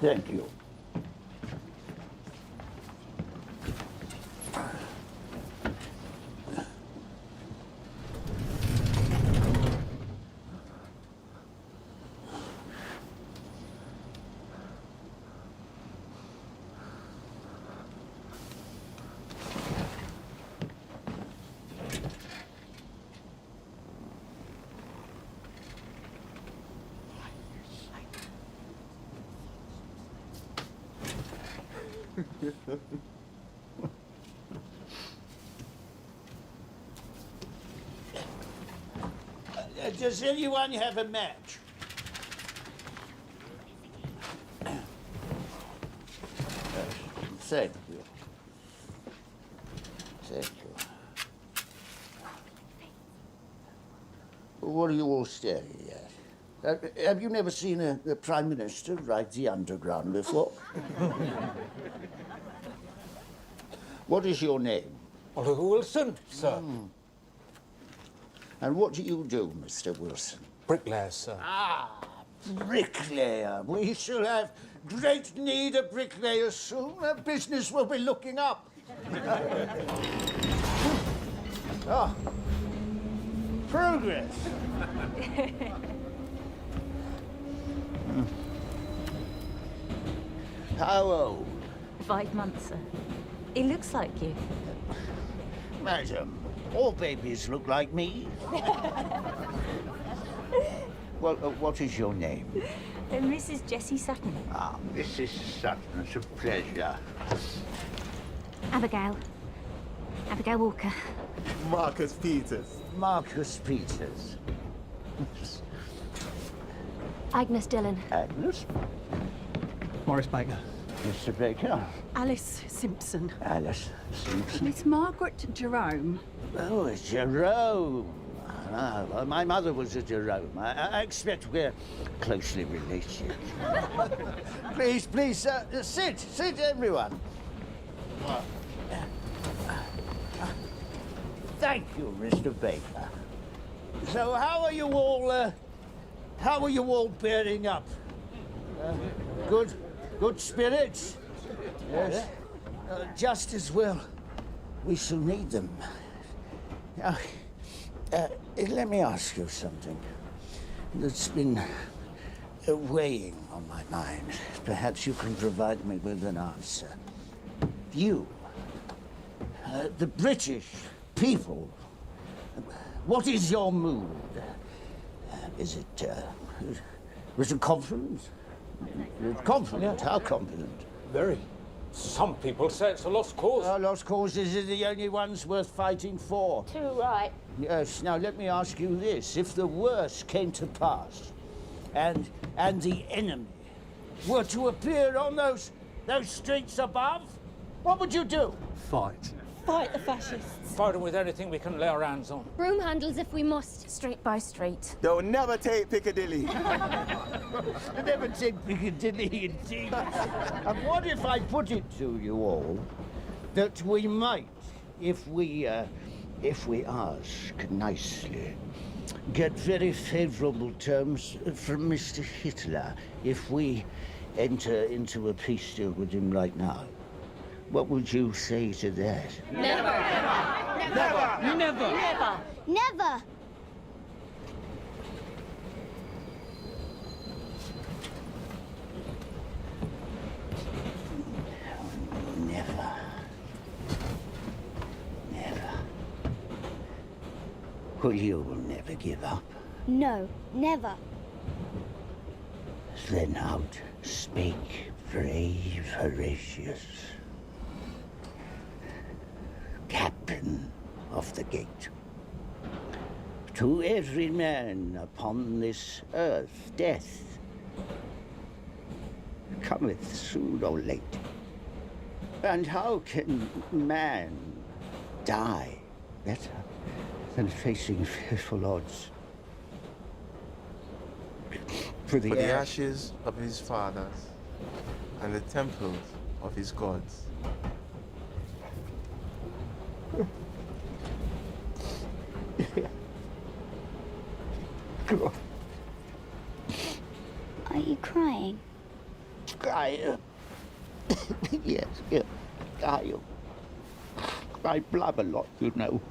Thank you. Does anyone have a match? Thank you. Thank you. What are you all staring at? Have you never seen a Prime Minister ride the Underground before? What is your name? Oliver Wilson, sir. And what do you do, Mr. Wilson? Bricklayer, sir. Ah, bricklayer. We shall have great need of bricklayers soon. Our business will be looking up. Ah, progress. How old? 5 months, sir. He looks like you. Madam, all babies look like me. Well, what is your name? Mrs. Jessie Sutton. Ah, Mrs. Sutton, it's a pleasure. Abigail. Abigail Walker. Marcus Peters. Marcus Peters. Agnes Dillon. Agnes. Morris Baker. Mr. Baker. Alice Simpson. Alice Simpson. Miss Margaret Jerome. Oh, Jerome. Ah, well, my mother was a Jerome. I expect we're closely related. Please, sit, everyone. Thank you, Mr. Baker. So, how are you all bearing up? Good spirits? Yes. Just as well. We shall need them. Now, let me ask you something that's been weighing on my mind. Perhaps you can provide me with an answer. You, the British people, what is your mood? Is it confident? Confident? Yeah. How confident? Very. Some people say it's a lost cause. Lost causes are the only ones worth fighting for. Too right. Yes, now let me ask you this. If the worst came to pass and the enemy were to appear on those streets above, what would you do? Fight. Fight the fascists. Fight them with anything we can lay our hands on. Broom handles if we must. Street by street. They'll never take Piccadilly. Never take Piccadilly indeed. And what if I put it to you all that we might, if we ask nicely, get very favourable terms from Mr. Hitler if we enter into a peace deal with him right now? What would you say to that? Never. Never! Never. Never. Never. Never. Well, you will never give up. No, never. Then out spake brave Horatius, captain of the gate. To every man upon this earth death cometh soon or late. And how can man die better than facing fearful odds? For the ashes of his fathers and the temples of his gods. Are you crying? Yes, yeah. I blab a lot, you know.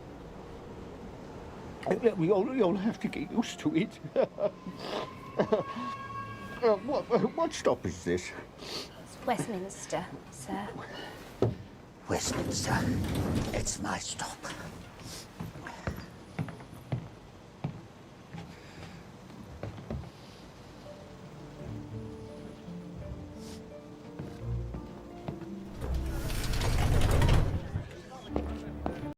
You'll have to get used to it. What stop is this? It's Westminster, sir. Westminster. It's my stop.